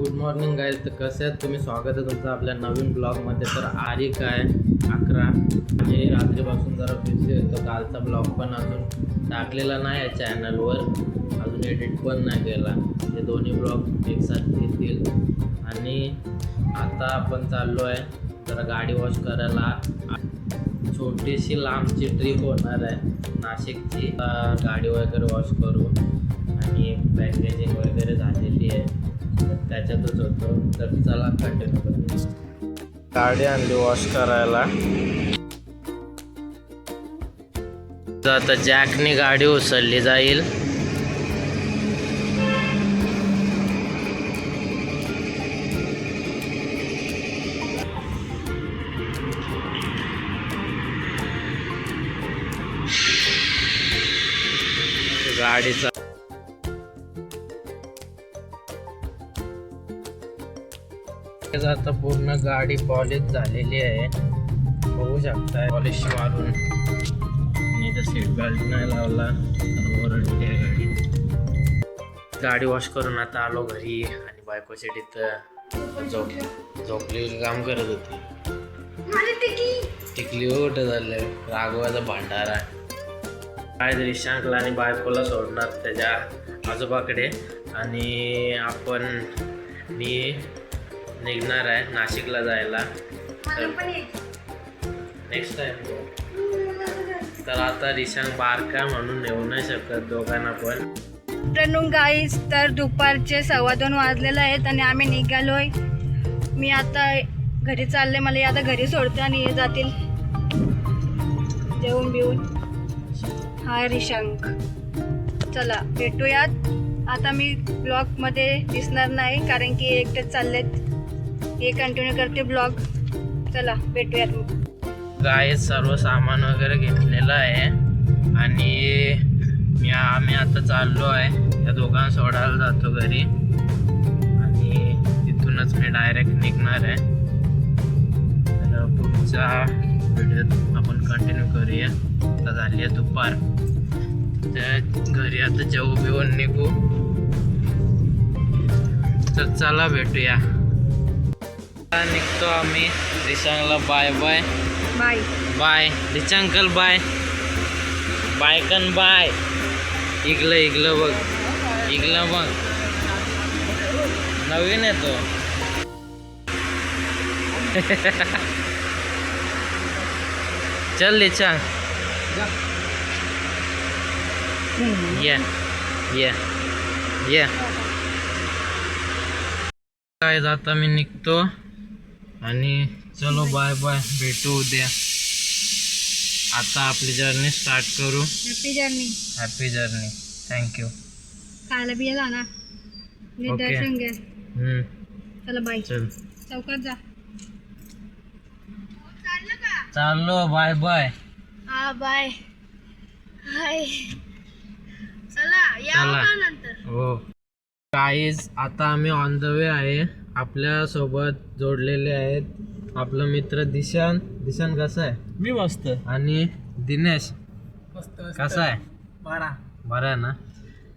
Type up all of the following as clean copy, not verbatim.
Good morning guys. तर कसं आहेत तुम्ही? स्वागत आहे तुमचं आपल्या नवीन ब्लॉगमध्ये. तर तारीख आहे 11 आणि रात्रीपासून जरा बिझी होतो. कालचा ब्लॉग पण अजून टाकलेला नाही आहे चॅनलवर, अजून एडिट पण नाही केला. हे दोन्ही ब्लॉग एकसाथ येतील. आणि आता आपण चाललो आहे जरा गाडी वॉश करायला. छोटीशी लांबची ट्रिप होणार आहे नाशिकची. गाडी वगैरे वॉश करू आणि पॅकेजिंग वगैरे झालेली आहे, तर त्याच्यातच होतो. तर चला कंटिन्यू करू. गाडी आणली वॉश करायला. तर आता जॅकनी गाडी उचलली जाईल. गाडीचा आता पूर्ण गाडी पॉलिश झालेली आहे, बघू शकताय. पॉलिश मारून आणि तर सीट बेल्ट नाही लावला, ओरडते गाडी. गाडी वॉश करून आता आलो घरी आणि बायको तिथं झोपली काम करत होती. टिकली कुठं झालं, राघवाचा भांडारा. काय रिशांकला आणि बायकोला सोडणार त्याच्या आजोबाकडे आणि आपण निघणार आहे नाशिकला जायला. Next time. तर आता रिशांक बारका म्हणून येऊ नाही शकत दोघांना पण. तर गाईज, तर दुपारचे 2:15 वाजलेले आहेत आणि आम्ही निघालोय. मी आता घरी चालले, मला आता घरी सोडते आणि हे जातील जेवून बिवून. हाय रिशांक, चला भेटूयात. आता मी ब्लॉगमध्ये दिसणार नाही कारण की एकटेच चाललेत. हे कंटिन्यू करते ब्लॉग. चला भेटूयात. काय सर्व सामान वगैरे घेतलेलं आहे आणि आम्ही आता चाललो आहे. या दोघांना सोडायला जातो घरी आणि तिथूनच मी डायरेक्ट निघणार आहे. तर पुढच्या व्हिडिओत आपण कंटिन्यू करूया. आता झाली आहे दुपार, तर घरी आता जेवू बिवून निघू. तर चला भेटूया. निघतो आम्ही. रिशांकला बाय बाय बाय बाय. रिशांकल बाय बाय कन बाय. इगलं बघ, इगलं बघ, नवीन आहे तो. चल रिशांक, ये ये ये. काय जाता मी निघतो आणि चलो बाय बाय, भेटू उद्या. आता आपली जर्नी स्टार्ट करू. Happy journey. Happy journey. Thank you. खायला बियाला ना दर्शन घ्या. चला बाय. चल चौकात जा. चाललो. Bye bye. हा बाय. हाय. चला या नंतर. हो गाईज, आता आम्ही ऑन द वे आहे. आपल्या सोबत जोडलेले आहेत आपला मित्र दिशान. दिशान कसा आहे? मी मस्त. आणि दिनेश कसा आहे? बरा आहे ना.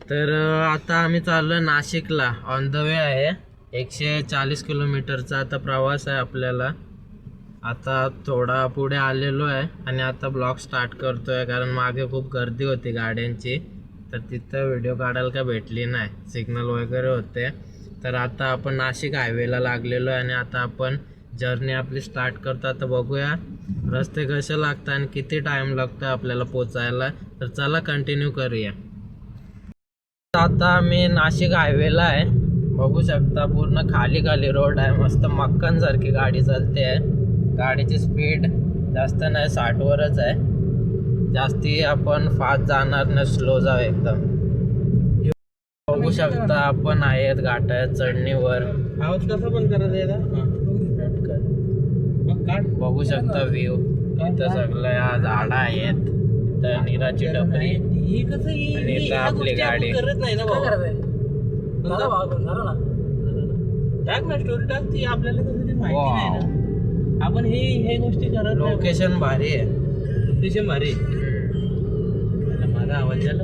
तर आता आम्ही चाललोय नाशिकला. ऑन द वे आहे. 140 किलोमीटरचा आता प्रवास आहे आपल्याला. आता थोडा पुढे आलेलो आहे आणि आता ब्लॉग स्टार्ट करतोय कारण मागे खूप गर्दी होती गाड्यांची, तर तिथं व्हिडिओ काढायला काय भेटली नाही, सिग्नल वगैरे होते. तर आता आपण नाशिक हायवेला लागलेलो आहे आणि आता आपण जर्नी आपली स्टार्ट करतो. आता बघूया रस्ते कसे लागतात आणि किती टाइम लागतो आपल्याला पोचायला. तर चला कंटिन्यू करूया. आता आम्ही नाशिक हायवेला आहे, बघू शकता. पूर्ण खाली रोड आहे, मस्त मक्कनसारखी गाडी चालते आहे. गाडीची स्पीड जास्त नाही, 60 वरच आहे. जास्ती आपण फास्ट जाणार नाही, स्लो जाऊ एकदम. बघू शकता आपण आहेत घाटाच्या चढणीवर. आवाज कसा पण करायचा? बघू शकता व्ह्यू. इथं सगळ्या झाडं आहेत, इथं निराची टपरी आणि इथं आपली गाडी. करत नाही ना टाक ना स्टोरी टाक. ती आपल्याला कसं माहिती नाही ना. आपण हे गोष्टी करत. लोकेशन भारी आहे. लोकेशन भारी. माझा आवाज झाला.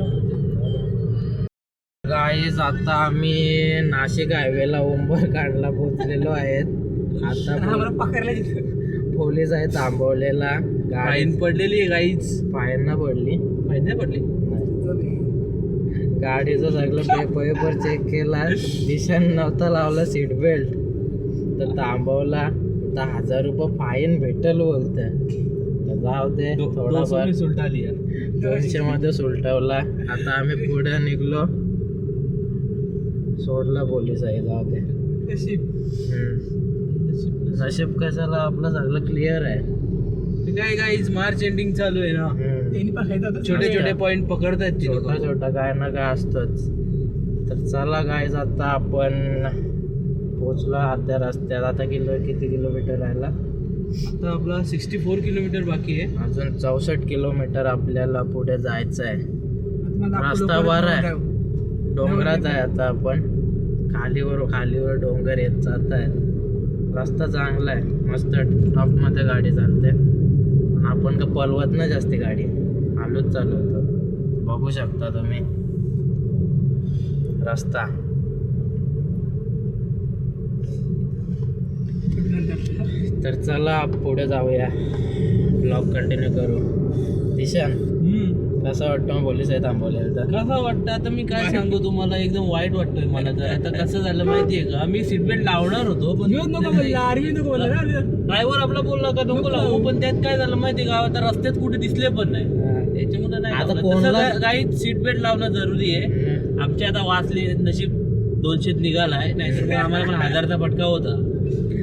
गाईज आता आम्ही नाशिक हायवेला उंबरकांडला पोहोचलेलो आहेत. आता पोलीस आहे थांबवलेला. फाईन पडलेली आहे गाईच. फाईन ना पडली. फाईन नाही पडली. गाडीचं सगळं पेपर चेक केला. दिशान नव्हता लावला सीट बेल्ट तर थांबवला. आता 1000 रुपये फाईन भेटल बोलतंय. तर जाऊ दे थोडाफार. सुलटा लिया 200 मध्ये सुलटवला. आता आम्ही पुढे निघलो. सोडला पोलीस आहे. जाऊ दे. नशीब कशाला आपलं सगळं क्लिअर आहे. काय गाईज मार्च एंडिंग चालू आहे ना. छोटे छोटे पॉइंट पकडतात. छोटा छोटा काय ना काय असतोच. तर चला गाईज आता आपण पोचलो अर्ध्या रस्त्यात. आता किती किलोमीटर राहिला. आता आपला 64 किलोमीटर बाकी आहे. अजून 64 किलोमीटर आपल्याला पुढे जायचं आहे. रस्ता बरा आहे. डोंगरात आहे. आता आपण खालीवर डोंगर येत जात आहे. रस्ता चांगला आहे. मस्त टॉप मध्ये गाडी चालते. पण आपण का पलवत ना जास्ती गाडी. आलोच चालवतो. बघू शकता तुम्ही रस्ता. तर चला पुढे जाऊया. ब्लॉग कंटिन्यू करू. दिशान कसं वाटतं पोलीस आहे थांबवलेलं तर? कसं वाटतं आता मी काय सांगू तुम्हाला. एकदम वाईट वाटतोय मला. तर आता कसं झालं माहितीये का. मी सीट बेल्ट लावणार होतो पण ड्रायव्हर आपला बोलला का नको लावू. पण त्यात काय झालं माहितीये का. आता रस्त्यात कुठे दिसले पण नाही. त्याच्यामध्ये नाही आता लावलं. कोणाला- तसं काही सीट बेल्ट लावणं जरुरी आहे. आमचे आता वाचले नशीब 200 निघालाय. नाहीतर मग आम्हाला पण 1000चा फटका होता.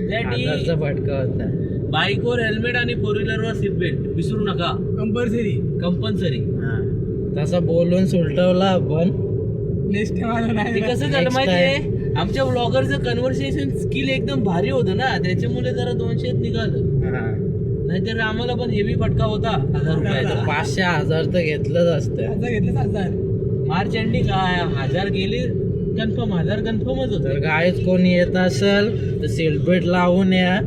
त्यासाठी 1000चा फटका होता. बाईकवर हेल्मेट आणि 4 व्हीलरवर सीट बेल्ट विसरू नका. कंपल्सरी. तसं बोलून सुलटवला आपण. ते कसं झालं Next माहितीये. आमच्या ब्लॉगरचं कन्व्हर्सेशन स्किल एकदम भारी होतं ना. त्याच्यामुळे जरा 200 निघालं. नाहीतर आम्हाला पण हेवी फटका होता 1000 रुपयाचा. 500-1000 तर घेतलंच असतं. मार्च एंडिंग 1000 गेले कन्फर्म. 1000 कन्फर्मच होत. तर गायच कोणी येत असेल तर सीट बेल्ट लावून या.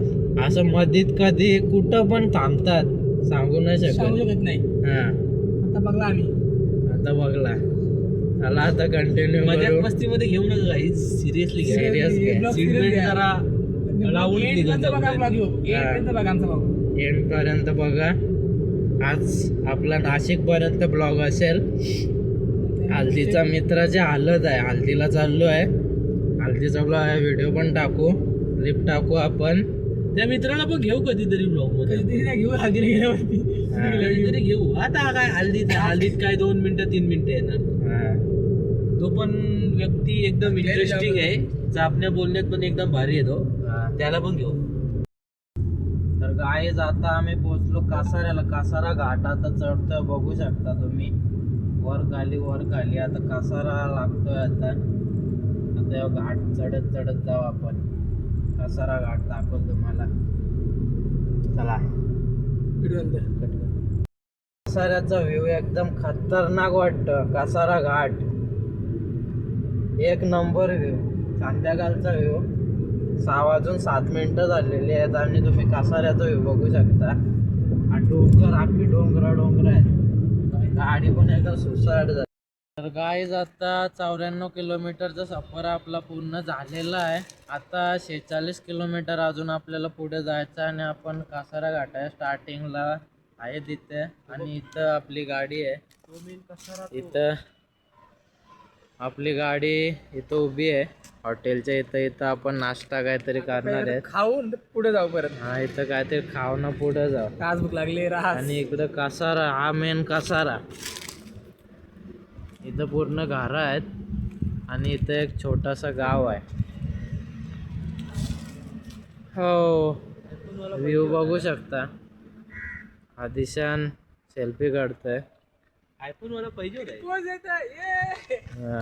असं मधीत कधी कुठं पण थांबतात. सांगू नाही शकत. नाही. हा आता बघला. चला आता कंटिन्यू मजाक करू. मस्तीमध्ये घेऊ नका काही. सिरियसली Serious घ्या. सीट बेल्ट जरा लावून निघत एंड पर्यंत बघा. आज आपला नाशिक पर्यंत ब्लॉग असेल. हल्दीचा मित्राची हालत आहे. हल्दीला चाललो आहे. हल्दीचा ब्लॉग व्हिडिओ पण टाकू. क्लिप टाकू आपण. त्या मित्राला पण घेऊ कधीतरी ब्लॉग मध्ये. कधीतरी घेऊ. आता काय हल्दीत काय 2 मिनिटं 3 मिनिटं येणार. तो पण व्यक्ती एकदम इंटरेस्टिंग आहे. चापण्या बोलण्यात पण एकदम भारी येतो. त्याला पण घेऊ. तर गाईज आता आम्ही पोहोचलो कासाऱ्याला. कासारा घाट आता चढतोय. बघू शकता तुम्ही. वर खाली आता कासारा लागतोय. आता घाट चढत जाऊ आपण. कासारा घाट दाखवतो तुम्हाला. चला. कासाऱ्याचा व्ह्यू एकदम खतरनाक वाटतं. कासारा घाट एक नंबर व्ह्यू. संध्याकाळचा व्ह्यू. 6:07 झालेली आहेत आणि तुम्ही कासाऱ्याचा व्ह्यू बघू शकता. डोंगर आखी डोंगर आहेत. गाडी पण एकदम सुसाट झाली. तर गाईज आता 94 किलोमीटरचा सफर आपला पूर्ण झालेला आहे. आता 46 किलोमीटर अजून आपल्याला पुढे जायचं आणि आपण कासारा घाट आहे स्टार्टिंगला आहे तिथे. आणि इथं आपली गाडी आहे. इथं आपली गाडी इथं उभी आहे हॉटेलच्या इथं आपण नाश्ता काहीतरी करणार आहे. खाऊन पुढे जाऊ परत. हा इथं काहीतरी खाऊन पुढे जाऊ. आज भूक लागली. आणि इकडं कासारा. हा मेन कासारा. इथं पूर्ण घरं आहेत आणि इथं एक छोटासा गाव आहे. हो व्ह्यू बघू शकता. हा दिशान सेल्फी काढतोय. आयफोन मला पाहिजे हा.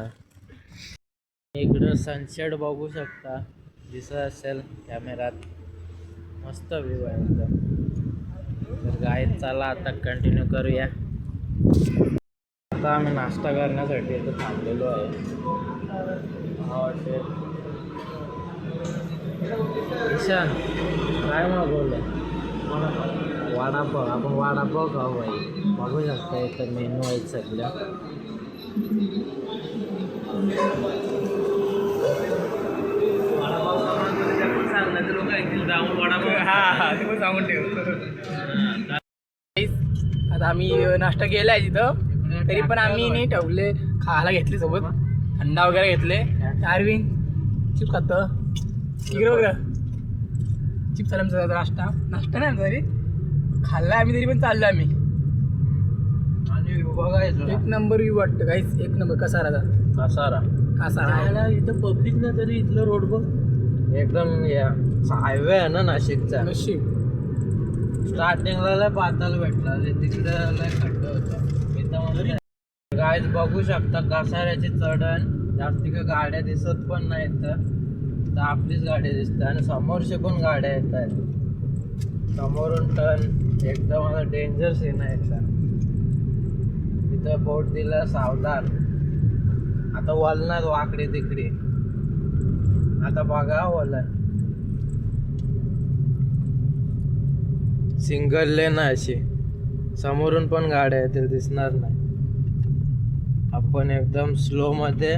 इकडं सनसेट बघू शकता. दिसत असेल कॅमेरात. मस्त व्ह्यू आहे एकदम. तर गाईत चला आता कंटिन्यू करूया. आता आम्ही नाश्ता करण्यासाठी इथं थांबलेलो आहे. हॉटेल ईशान काय मागवलं? वडापाव. आपण वडापाव खाऊ भाई. बघू शकता इथं मेनू आहेत सगळ्या. आता आम्ही नाश्ता केलाय तिथं, तरी पण आम्ही नाही ठेवले, खायला घेतले सोबत थंडा वगैरे घेतले. अरविंद चिप्स खातो इकडे बघ, चिप्स आला नाश्ता नाही तरी खाल्ला आम्ही, तरी पण चाललो आम्ही. आणि बघायचं एक नंबर व्ह्यू वाटतं काहीच, एक नंबर कसाराचा कसारा इथं पब्लिक ना तरी इथलं रोड बघ एकदम हायवे आहे ना नाशिकचा. नशीब. स्टार्टिंगला लय पाताल भेटला, तिकडे लय खड्डा होता. इथं गाय बघू शकता कसाऱ्याची चढण, जास्ती का गाड्या दिसत पण नाही तर आपलीच गाडी दिसते. आणि समोरचे पण गाड्या येत आहेत, समोरून टर्न एकदम आता डेंजर सीन आहे एकदा. तिथं बोट दिलं सावधान, आता वळणार वाकडे तिकडे. आता बघा वळण सिंगल लेन अशी, समोरून पण गाड्या येतील दिसणार नाही. आपण एकदम स्लो मध्ये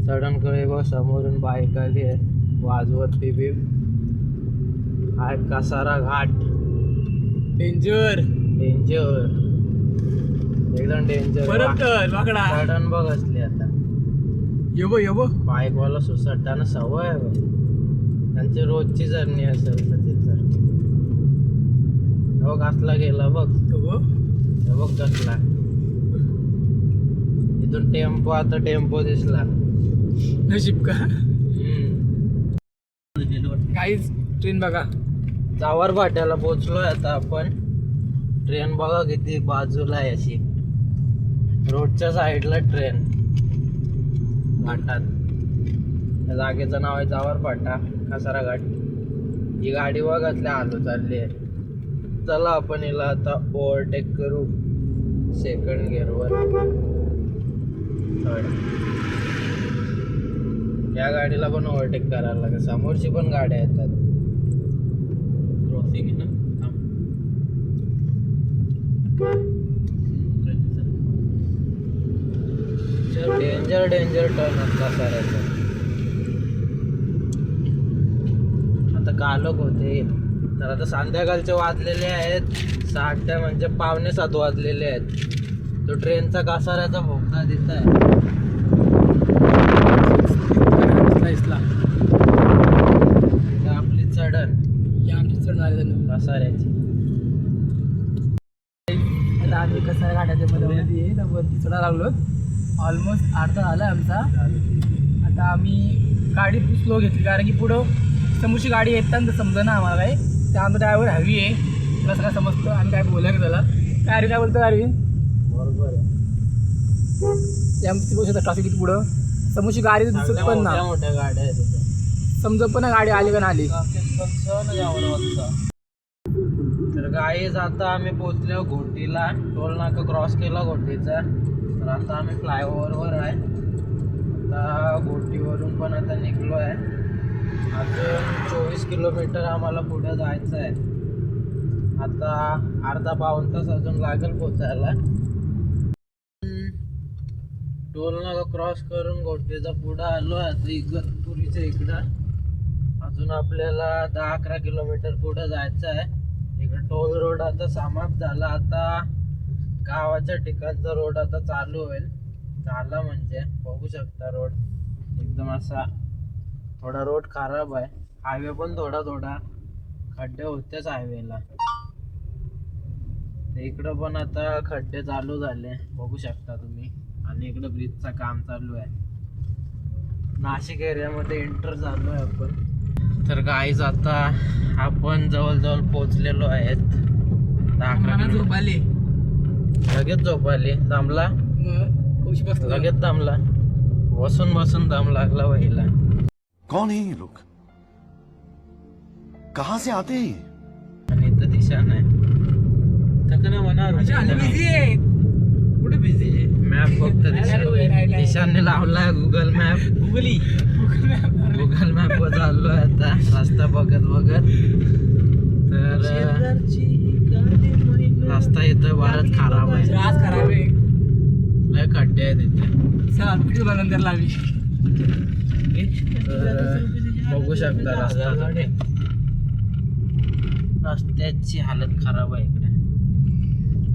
चढण कडे बघ, समोरून बाईक आली आहे वाजवत टीव्ही. हा कसारा घाट, डेंजर डेंजर एकदम डेंजर. परत वाकडा चढण बघ असली आता. येबो बाईकवाला सुसटताना सवय आहे बघ. त्यांची रोजची जर्नी असेल तर बघ असला गेला बघ, हे बघ कसला. इथून टेम्पो, आता टेम्पो दिसला. नशीब का काहीच. ट्रेन बघा, जावर फाट्याला पोहोचलोय आता आपण. ट्रेन बघा किती बाजूला आहे अशी, रोडच्या साईडला ट्रेन घाटात. त्या जागेचं नाव आहे जावर फाटा, कसारा घाट. ही गाडी बघातल्या आलो चालली आहे. चला आपण हिला आता ओव्हरटेक करू सेकंड गिअरवर. या गाडीला पण ओव्हरटेक करायला लागेल, समोरची पण गाड्या येतात. क्रॉसिंग आहे ना, डेंजर डेंजर टर्न असता साऱ्याचा. आता कालोख होते, तर आता संध्याकाळचे वाजलेले आहेत 6 म्हणजे 6:45 वाजलेले आहेत. तो ट्रेनचा कासाऱ्याचा भोगता देत आहे. आपली चढण आमची चढ झाली कासाऱ्याची. आता आम्ही कसारा घाटाच्या मध्ये वरती चढा लागलो. ऑलमोस्ट अर्धा झाला आमचा. आता आम्ही गाडी स्लो घेतली, कारण की पुढं समोरची गाडी येतात तर समजा ना आम्हाला काय. त्यानंतर ड्रायव्हर हवी आहे, तुला सगळं समजतं आणि काय बोलायचं त्याला. काय बोलतो अरविंद? बरोबर आहे. त्यामध्ये बघू शकता ट्रॅफिक किती पुढं, समोरची गाडी दिसत पण ना, मोठ्या गाड्या आहेत तिथे. समजत पण ना गाडी आली का नाही आली. तर गाईज आता आम्ही पोचलो घोटीला. टोल नाका क्रॉस केला घोटीचा. तर आता आम्ही फ्लायओव्हरवर आहे. आता घोटीवरून पण आता निघलो आहे. अजून 24 किलोमीटर आम्हाला पुढे जायचं आहे. आता अर्धा पाऊण तास अजून लागेल पोचायला. टोल नाका क्रॉस करून घोटीचा पुढं आलो आहे. आता इगतपुरीच्या इकडं अजून आपल्याला 10-11 किलोमीटर पुढे जायचं आहे. इकडं टोल रोड आता समाप्त झाला. आता गावाच्या ठिकाणचा रोड आता चालू होईल. झाला म्हणजे बघू शकता रोड एकदम असा. थोडा रोड खराब आहे, हायवे पण थोडा खड्डे होतेच हायवेला. इकडं पण आता खड्डे चालू झाले बघू शकता तुम्ही. आणि इकडं ब्रिजचं काम चालू आहे. नाशिक एरियामध्ये एंटर झालो आहे आपण. तर गाईज आता आपण जवळजवळ पोचलेलो आहेत. 10-11 झोप आली, लगेच झोप आली. दमला लगेच दमला, बसून दम लागला वहीला. कौन है ये लोग, कहां से आते हैं? आणि इथं दिशा नाही. थकना म्हणा कुठे बिझी आहे? मॅप फक्त दिशाने लावलाय गुगल मॅप. गुगल मॅप वर चाललोय आता रस्ता बघत. तर रस्ता इथं बराच खराब आहे. लय खड्डे आहेत इथे. चला व्हिडिओ नंतर लावी. तर बघू शकता रस्ता तुम्ही. रस्त्याची हालत खराब आहे इकडे.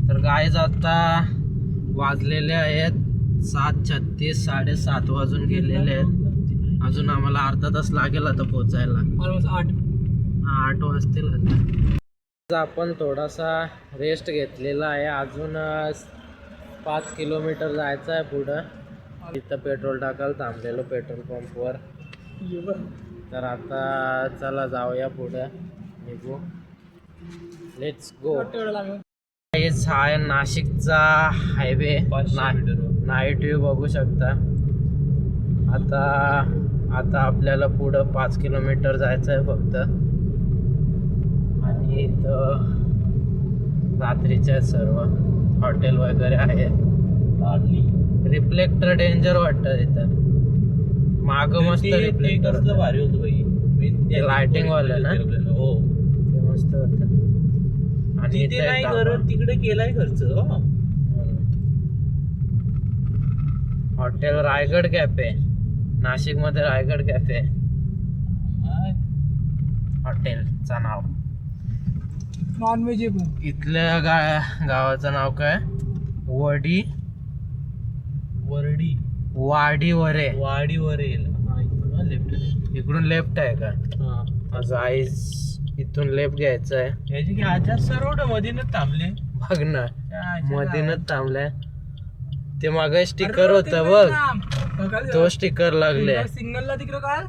तर गाईज आता वाजलेले आहेत 7:36, 7:30 वाजून गेलेले आहेत. अजून आम्हाला अर्धा तास लागेल आता पोचायला. ऑलमोस्ट 8 वाजतील आता. आपण थोडासा रेस्ट घेतलेला आहे. अजून 5 किलोमीटर जायचं आहे पुढं. इथं पेट्रोल टाकायला थांबलेलो पेट्रोल पंपवर. तर आता चला जाऊया पुढं निघू. Let's go. हा आहे नाशिकचा हायवे. नाईट व्ह्यू बघू शकता. आता आपल्याला पुढं 5 किलोमीटर जायचं आहे फक्त. आणि इथं रात्रीच्या सर्व हॉटेल वगैरे आहेत. रिफ्लेक्टर डेंजर वाटतं तिथं. माग मस्त रिफ्लेक्टर भारी होतं बाई. लाइटिंग वालं ना. हो ते मस्त होतं. आणि तिथे नाही करत, तिकडे केलाय खर्च. Hotel Raigad cafe. नाशिक मध्ये रायगड कॅफे हॉटेलचं नाव. नॉन व्हेज पण. इथल्या गावाचं नाव काय? वाडी वरे. इकडून लेफ्ट आहे का? माझं आईस इथून लेफ्ट घ्यायचं आहे. याची की आचार सर्व मधीनच थांबले. बघ ना मधीनच थांबलाय. ते माग स्टिकर होत बघ. तो स्टिकर लागले. सिग्नलला तिकडे काय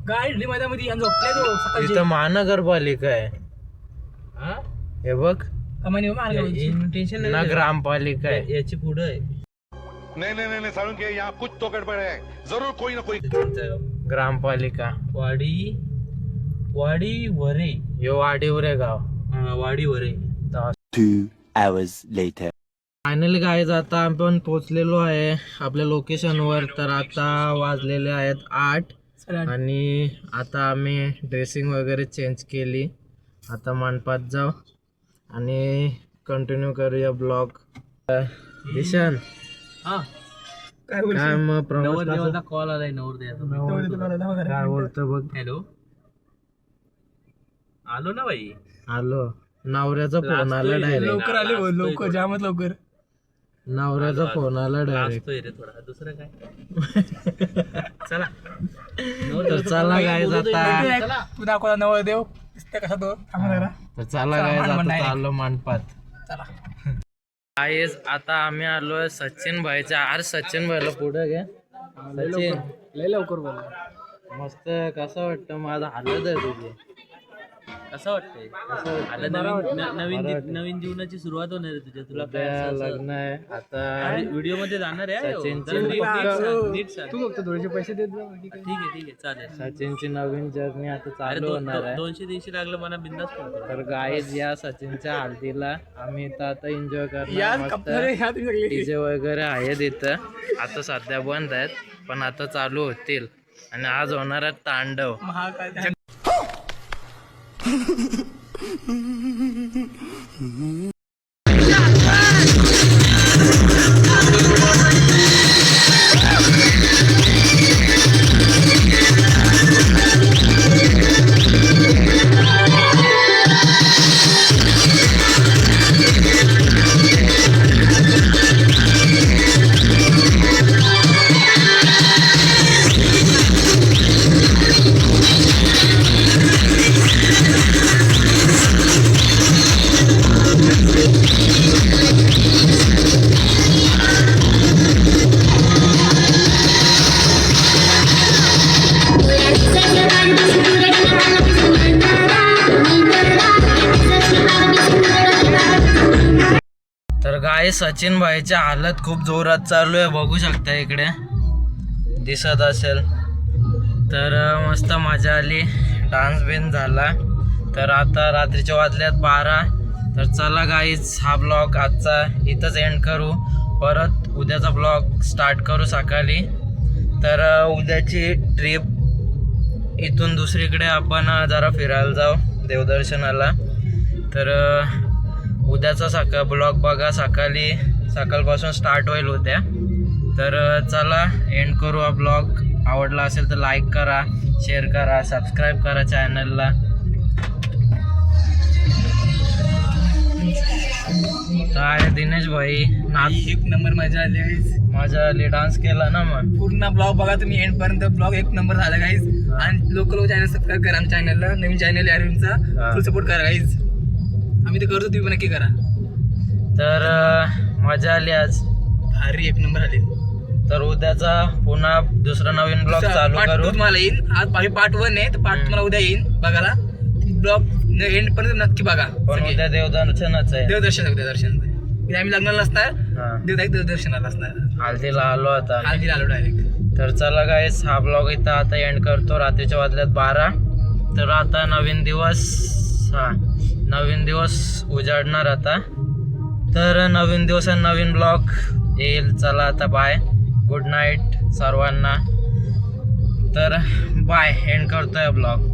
गाडी मध्ये झोपलाय तो सकाळची. इथं महानगरपालिका आहे. हे बघ कमानी इन्व्हिटेशन ना ग्रामपालिका आहे. याची पुढे आहे. नहीं नहीं नहीं सारुण के यहाँ कुछ तो गड़बड़ है. जरूर कोई ना कोई. ग्रामपालिका वाडी वरे. यो वाडी वरे गाव. वाडी वरे. 2 hours later. फायनली गाईज आता आपण पोचलेलो आहे आपल्या लोकेशनवर. तर आता वाजलेले आहेत 8. आणि आता आम्ही ड्रेसिंग वगैरे चेंज केली. आता मंडपात जाऊ आणि कंटिन्यू करूया ब्लॉग. दिशान काय मग प्रवास कॉल आलाय नवरदेवाचा. काय बोलतो बघ. हॅलो. आलो ना बाई. आलो. नवऱ्याचा फोन आला डायरेक्ट. लवकर आले भाऊ, लवकर जामत लवकर. नवऱ्याचा फोन आला डायरेक्ट. रे थोडा दुसरं काय. चला तर चला गाईज आता. तू दाखवला नवरदेव दिसते कसा तो. तर चला गाईज आता चाललो मंडपात. चला गाईज आता आम्ही आलोय सचिन भाईच्या. अरे सचिन भाईला पुढे घे. सचिन लय लवकर बोल. मस्त. कसं वाटतं माझं हालत आहे तुझी. कसं वाटतंय? नवीन जीवनाची सुरुवात होणार आहे तुझ्या. तुला काय लग्न आहे आता. व्हिडिओ मध्ये जाणार आहे. सचिनची नीट सांग. तू फक्त थोडेसे पैसे देत जा. ठीक आहे चालेल. सचिनची नवीन जर्नी आता चालू होणार आहे. 200-300 लागलं मला बिंदास फोन कर. तर गाईज या सचिनच्या हल्दीला आम्ही इथं आता एन्जॉय करणार. मस्त डीजे वगैरे आहेत इथं. आता सध्या बंद आहेत पण आता चालू होतील. आणि आज होणार आहे तांडव. गाय सचिन भाईच्या हालत खूप जोरात चालू आहे. बघू शकता इकडे दिसत असेल. तर मस्त मजा आली. डान्स बिन झाला. तर आता रात्रीच्या वाजल्यात 12. तर चला गाईज हा ब्लॉग आजचा इथंच एंड करू. परत उद्याचा ब्लॉग स्टार्ट करू सकाळी. तर उद्याची ट्रिप इथून दुसरीकडे आपण जरा फिरायला जाऊ देवदर्शनाला. तर उद्याचा ब्लॉग बघा. सकाळपासून स्टार्ट होईल उद्या. तर चला एंड करू हा ब्लॉग. आवडला असेल तर लाईक करा, शेअर करा, सबस्क्राईब करा चॅनलला. काय दिनेश भाई नाच एक नंबर मजा आली गाईज. मजा आली, डान्स केला ना मग. पूर्ण ब्लॉग बघा तुम्ही एंड पर्यंत. ब्लॉग एक नंबर झाला गाईज. आणि लोकल चॅनल सबस्क्राईब करा आमच्या चॅनलला. नवीन चॅनल आहे हा. अरविंदचा. फुल सपोर्ट करा गाईज. आम्ही तर करतो, तुम्ही पण नक्की करा. तर मजा आली आज. भारी एक नंबर आले. तर उद्याचा पुन्हा दुसरा नवीन ब्लॉग चालू पार्ट करू. 2 तुम्हाला येईल. आज पार्ट 1 आहे तर पार्ट तुम्हाला उद्या येईल बघायला. ब्लॉग एंड पर्यंत नक्की बघा. पण सगळे. उद्या देवदर्शनच आहे. देवदर्शन आम्ही लग्नाला नसणार. हा. देवदर्शनाला असणार. हल्दीला आलो आता. हळदीला आलो डायरेक्ट. तर चला गाईस, हा ब्लॉग इथं आता एंड करतो. रात्रीच्या वाजल्यात 12. तर आता नवीन दिवस उजाडणार आता. तर नवीन दिवस आणि नवीन ब्लॉग येईल. चला आता बाय, गुड नाईट सर्वांना. तर बाय, एंड करतोय ब्लॉग.